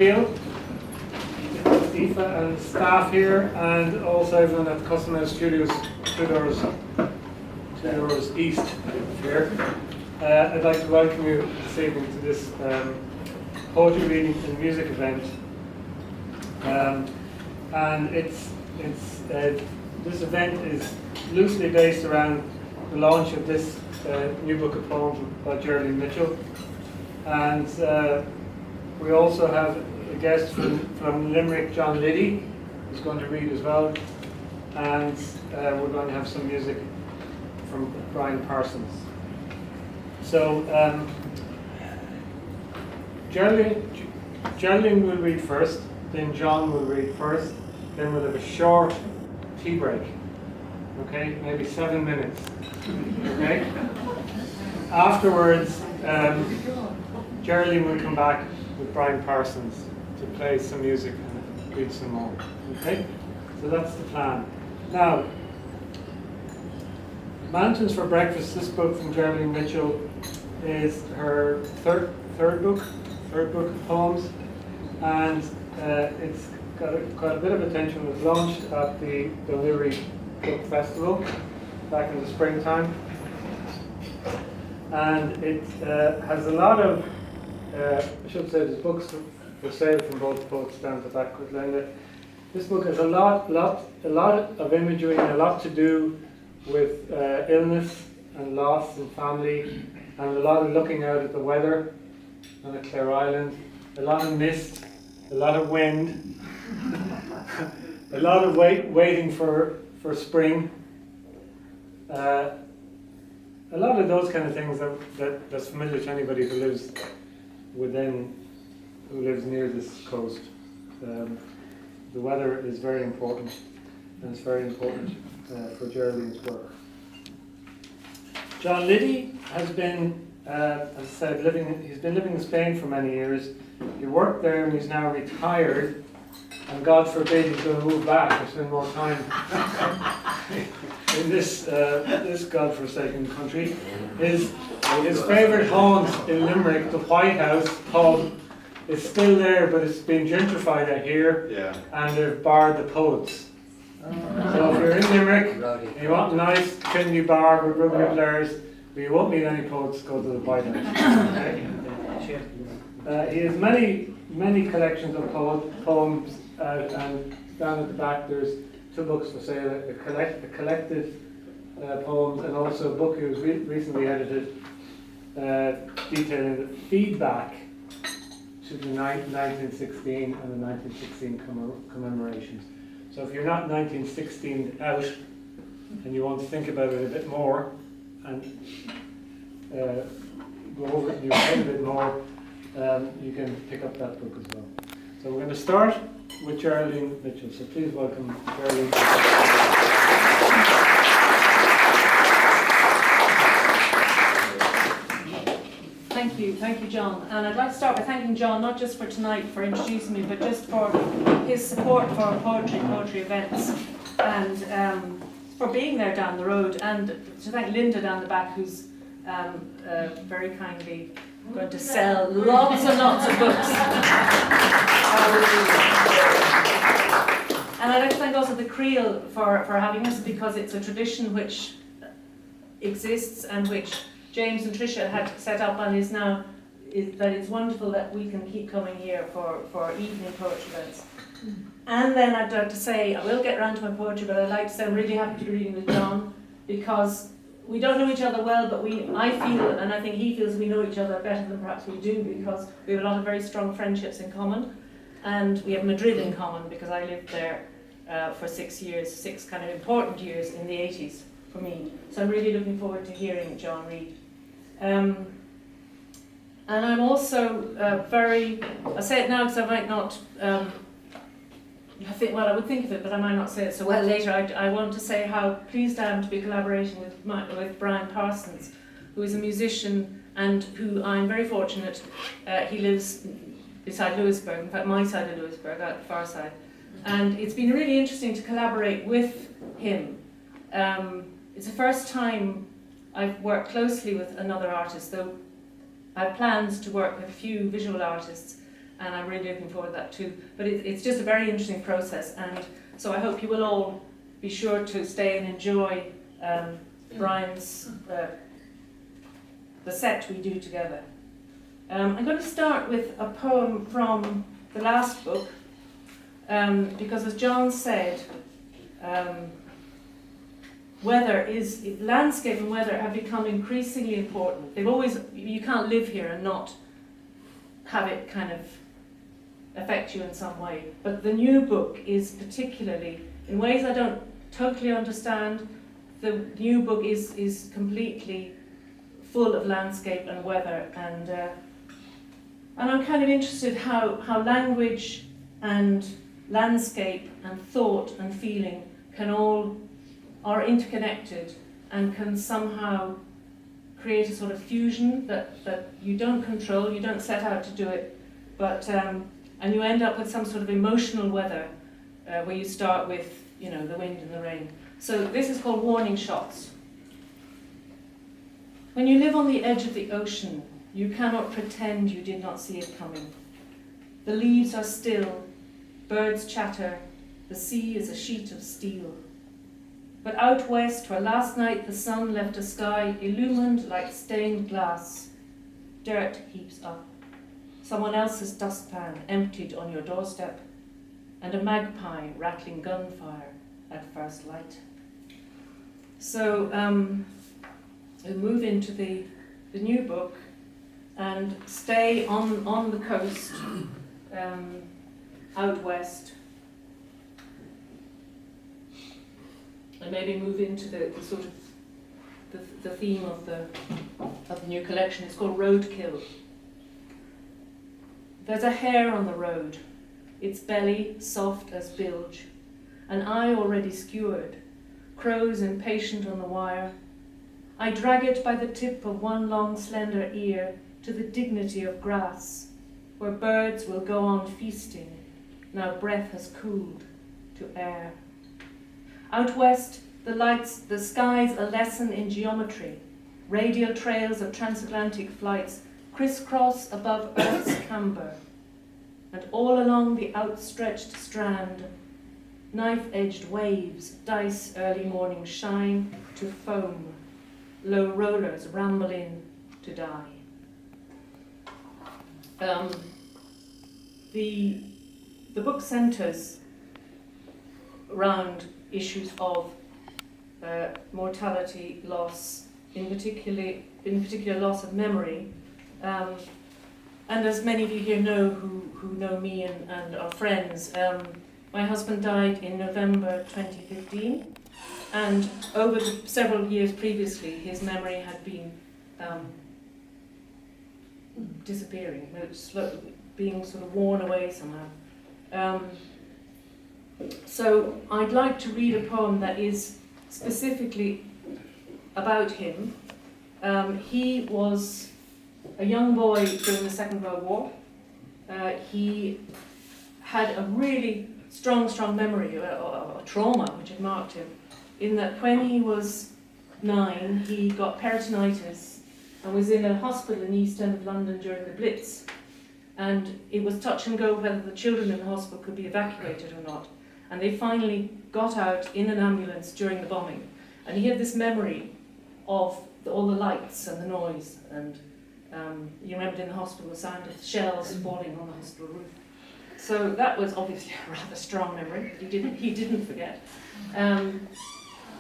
Creel, Aoife and staff here, and also everyone at Custom House Studios, two doors east here. I'd like to welcome you this evening to this poetry reading and music event. And this event is loosely based around the launch of this new book of poems by Geraldine Mitchell. And we also have a guest from Limerick, John Liddy, who's going to read as well. And we're going to have some music from Brian Parsons. So Geraldine will read first, then John will read first, then we'll have a short tea break. Okay, maybe 7 minutes. Okay. Afterwards, Geraldine will come back with Brian Parsons to play some music and read some more. Okay, so that's the plan. Now, Mountains for Breakfast. This book from Geraldine Mitchell is her third book of poems, and it's got a bit of attention. It was launched at the Delivery Book Festival back in the springtime, and it has a lot of I should say there's books for sale from both poets down at the back with Linda. This book has a lot of imagery and a lot to do with illness and loss and family, and a lot of looking out at the weather on a Clare Island, a lot of mist, a lot of wind, a lot of waiting for spring, a lot of those kind of things that's familiar to anybody who lives near this coast. The weather is very important, and it's very important for Geraldine's work. John Liddy has been, as I said, he's been living in Spain for many years. He worked there and he's now retired, and God forbid he's going to move back and spend more time in this godforsaken country. His favourite haunt in Limerick, the White House pub, is still there, but it's been gentrified, I hear, and they've barred the poets. So if you're in Limerick and you want a nice trendy bar with rugby players, but you won't meet any poets, go to the White House. Okay? He has many collections of poems, and down at the back there's 2 books for sale, a collected poems, and also a book he was recently edited detailing the feedback to the 1916 and the 1916 commemorations. So if you're not 1916 out and you want to think about it a bit more and go over it in your head a bit more, you can pick up that book as well. So we're going to start with Geraldine Mitchell. So please welcome Geraldine. Thank you, John. And I'd like to start by thanking John, not just for tonight, for introducing me, but just for his support for poetry events, and for being there down the road, and to thank Linda down the back, who's very kindly going to sell lots and lots of books. And I'd like to thank also the Creel for having us, because it's a tradition which exists and which James and Tricia had set up, and that it's wonderful that we can keep coming here for evening poetry events. And then I'd like to say, I will get around to my poetry, but I'd like to say I'm really happy to be reading with John, because we don't know each other well, but I feel, and I think he feels, we know each other better than perhaps we do, because we have a lot of very strong friendships in common, and we have Madrid in common, because I lived there for 6 years, 6 kind of important years in the 80s for me. So I'm really looking forward to hearing John read. And I'm also I say it now because I might not, I would think of it, but I might not say it so well later. I want to say how pleased I am to be collaborating with Brian Parsons, who is a musician and who I'm very fortunate. He lives beside Lewisburg, in fact my side of Lewisburg, out the far side. And it's been really interesting to collaborate with him. It's the first time I've worked closely with another artist, though I have plans to work with a few visual artists, and I'm really looking forward to that too. But it's just a very interesting process, and so I hope you will all be sure to stay and enjoy Brian's the set we do together. I'm going to start with a poem from the last book, because as John said, landscape and weather have become increasingly important. You can't live here and not have it kind of affect you in some way. But the new book is particularly, in ways I don't totally understand, the new book is completely full of landscape and weather, and I'm kind of interested how language and landscape and thought and feeling are interconnected and can somehow create a sort of fusion that you don't control, you don't set out to do it, but and you end up with some sort of emotional weather where you start with, the wind and the rain. So this is called Warning Shots. When you live on the edge of the ocean, you cannot pretend you did not see it coming. The leaves are still, birds chatter, the sea is a sheet of steel. But out west, where last night the sun left a sky illumined like stained glass, dirt heaps up. Someone else's dustpan emptied on your doorstep, and a magpie rattling gunfire at first light. So we'll move into the new book and stay on the coast out west, and maybe move into the sort of the theme of the new collection. It's called Roadkill. There's a hare on the road, its belly soft as bilge, an eye already skewered, crows impatient on the wire. I drag it by the tip of one long slender ear to the dignity of grass, where birds will go on feasting, now breath has cooled to air. Out west, the sky's a lesson in geometry. Radial trails of transatlantic flights crisscross above Earth's camber, and all along the outstretched strand, knife-edged waves dice early morning shine to foam. Low rollers ramble in to die. The book centres around issues of mortality, loss, in particular loss of memory, and as many of you here know who know me and are friends, my husband died in November 2015, and over the several years previously his memory had been disappearing, being sort of worn away somehow. So I'd like to read a poem that is specifically about him. He was a young boy during the Second World War. He had a really strong memory, a trauma which had marked him, in that when he was 9 he got peritonitis and was in a hospital in the East End of London during the Blitz, and it was touch and go whether the children in the hospital could be evacuated or not, and they finally got out in an ambulance during the bombing, and he had this memory of all the lights and the noise, and you remembered in the hospital the sound of shells falling on the hospital roof. So that was obviously a rather strong memory that he didn't forget.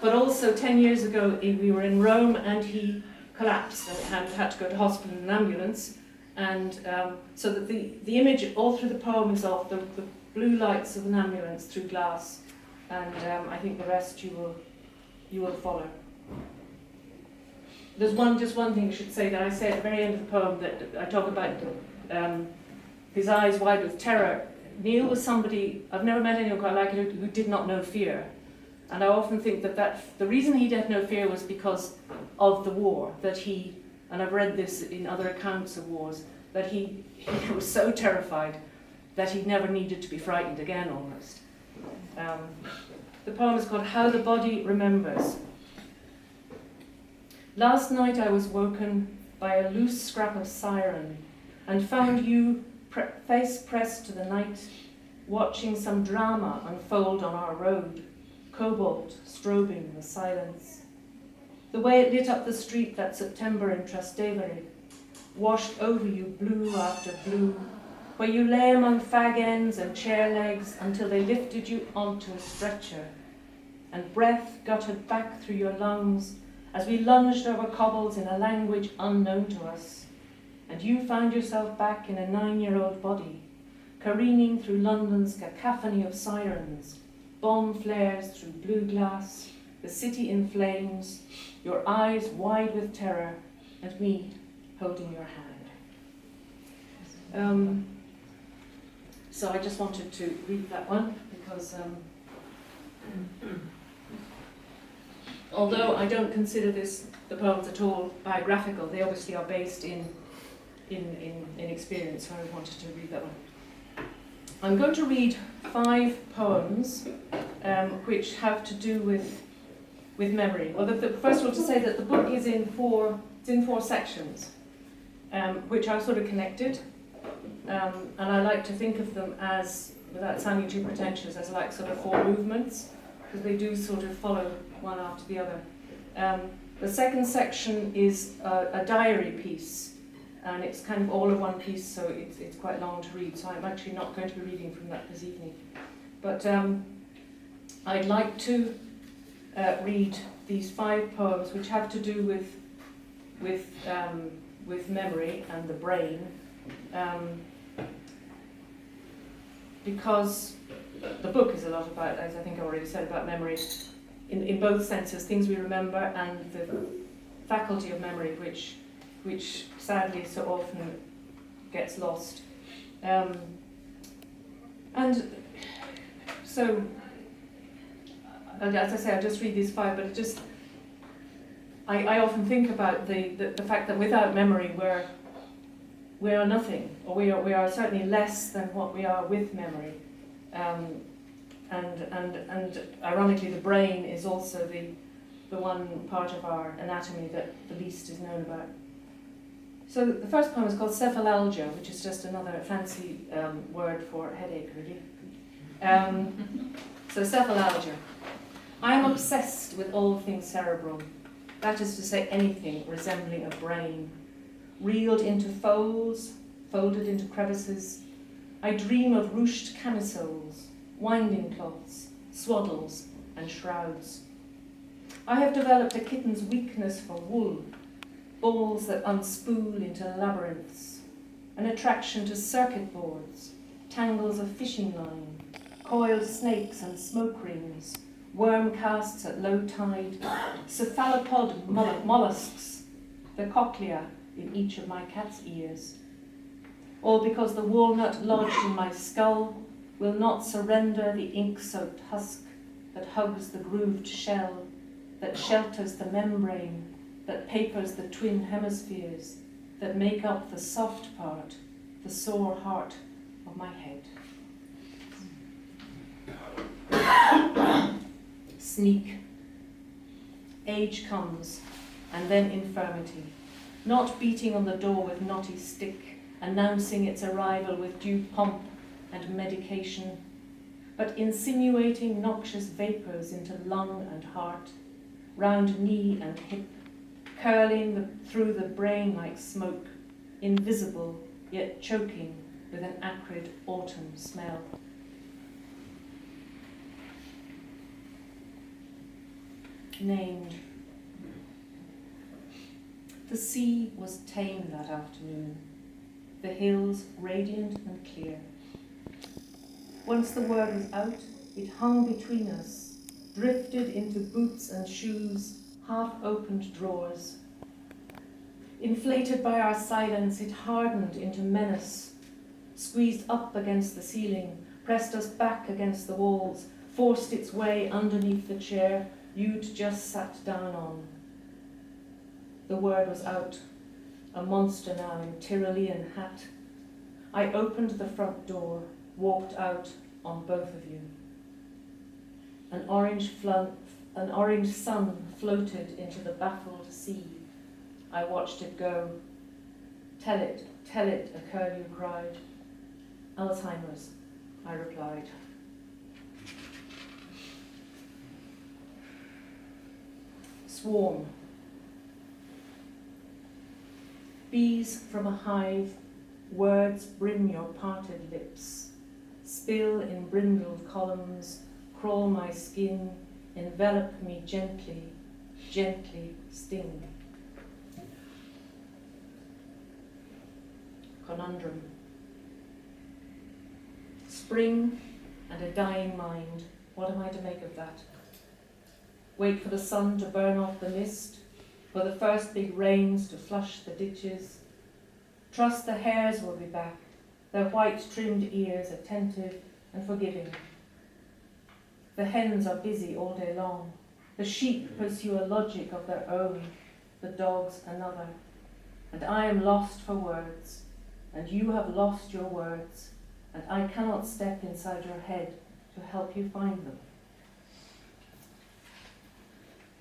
But also 10 years ago we were in Rome and he collapsed and had to go to hospital in an ambulance, and so that the image all through the poem is of the blue lights of an ambulance through glass, and I think the rest you will follow. There's just one thing I should say that I say at the very end of the poem, that I talk about his eyes wide with terror. Neil was somebody, I've never met anyone quite like him, who did not know fear. And I often think that the reason he did no fear was because of the war, and I've read this in other accounts of wars, that he was so terrified that he never needed to be frightened again, almost. The poem is called How the Body Remembers. Last night I was woken by a loose scrap of siren and found you face pressed to the night, watching some drama unfold on our road, cobalt strobing the silence. The way it lit up the street that September in Trastevere, washed over you blue after blue, where you lay among fag ends and chair legs until they lifted you onto a stretcher, and breath guttered back through your lungs as we lunged over cobbles in a language unknown to us, and you found yourself back in a 9-year-old body, careening through London's cacophony of sirens, bomb flares through blue glass, the city in flames, your eyes wide with terror, and me holding your hand. So I just wanted to read that one because although I don't consider the poems at all biographical, they obviously are based in experience, so I wanted to read that one. I'm going to read 5 poems which have to do with memory. Well, first of all, to say that the book is in 4 sections, which are sort of connected, and I like to think of them as, without sounding too pretentious, as like sort of 4 movements, because they do sort of follow one after the other. The second section is a diary piece, and it's kind of all of one piece, so it's quite long to read, so I'm actually not going to be reading from that this evening. But I'd like to read these 5 poems which have to do with memory and the brain, because the book is a lot about, as I think I already said, about memory in both senses, things we remember and the faculty of memory, which sadly so often gets lost. And so, as I say, I'll just read these 5, but it just, I often think about the fact that without memory we are nothing, or we are certainly less than what we are with memory. And ironically, the brain is also the one part of our anatomy that the least is known about. So the first poem is called Cephalalgia, which is just another fancy word for headache, really. So Cephalalgia. I am obsessed with all things cerebral, that is to say anything resembling a brain. Reeled into folds, folded into crevices, I dream of ruched camisoles, winding cloths, swaddles, and shrouds. I have developed a kitten's weakness for wool, balls that unspool into labyrinths, an attraction to circuit boards, tangles of fishing line, coiled snakes and smoke rings, worm casts at low tide, cephalopod mollusks, the cochlea in each of my cat's ears. All because the walnut lodged in my skull will not surrender the ink-soaked husk that hugs the grooved shell, that shelters the membrane, that papers the twin hemispheres, that make up the soft part, the sore heart of my head. Sneak. Age comes, and then infirmity, not beating on the door with knotty stick, announcing its arrival with due pomp and medication, but insinuating noxious vapours into lung and heart, round knee and hip, curling through the brain like smoke, invisible yet choking with an acrid autumn smell. Named. The sea was tame that afternoon, the hills radiant and clear. Once the word was out, it hung between us, drifted into boots and shoes, half-opened drawers. Inflated by our silence, it hardened into menace, squeezed up against the ceiling, pressed us back against the walls, forced its way underneath the chair you'd just sat down on. The word was out, a monster now in Tyrolean hat. I opened the front door, walked out on both of you. An orange sun floated into the baffled sea. I watched it go. Tell it, a curlew cried. Alzheimer's, I replied. Swarm. Bees from a hive, words brim your parted lips, spill in brindled columns, crawl my skin, envelop me gently, gently sting. Conundrum. Spring and a dying mind, what am I to make of that? Wait for the sun to burn off the mist, for the first big rains to flush the ditches. Trust the hares will be back, their white-trimmed ears attentive and forgiving. The hens are busy all day long. The sheep pursue a logic of their own, the dogs another. And I am lost for words, and you have lost your words, and I cannot step inside your head to help you find them.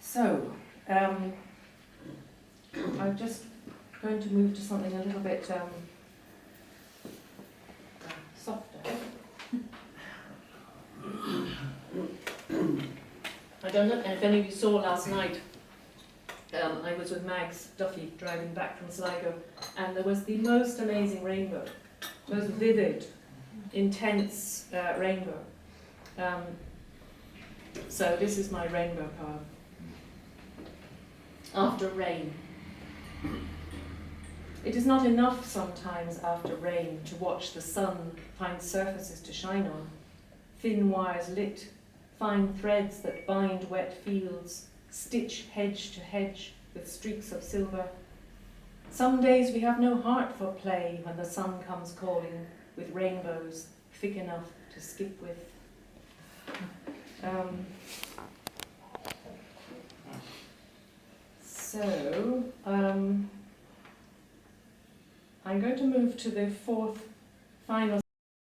So, I'm just going to move to something a little bit softer. I don't know if any of you saw last night, I was with Mags Duffy driving back from Sligo, and there was the most amazing rainbow, most vivid, intense rainbow. So this is my rainbow poem. After rain. It is not enough sometimes after rain to watch the sun find surfaces to shine on, thin wires lit, fine threads that bind wet fields, stitch hedge to hedge with streaks of silver. Some days we have no heart for play when the sun comes calling with rainbows thick enough to skip with. So, I'm going to move to the fourth final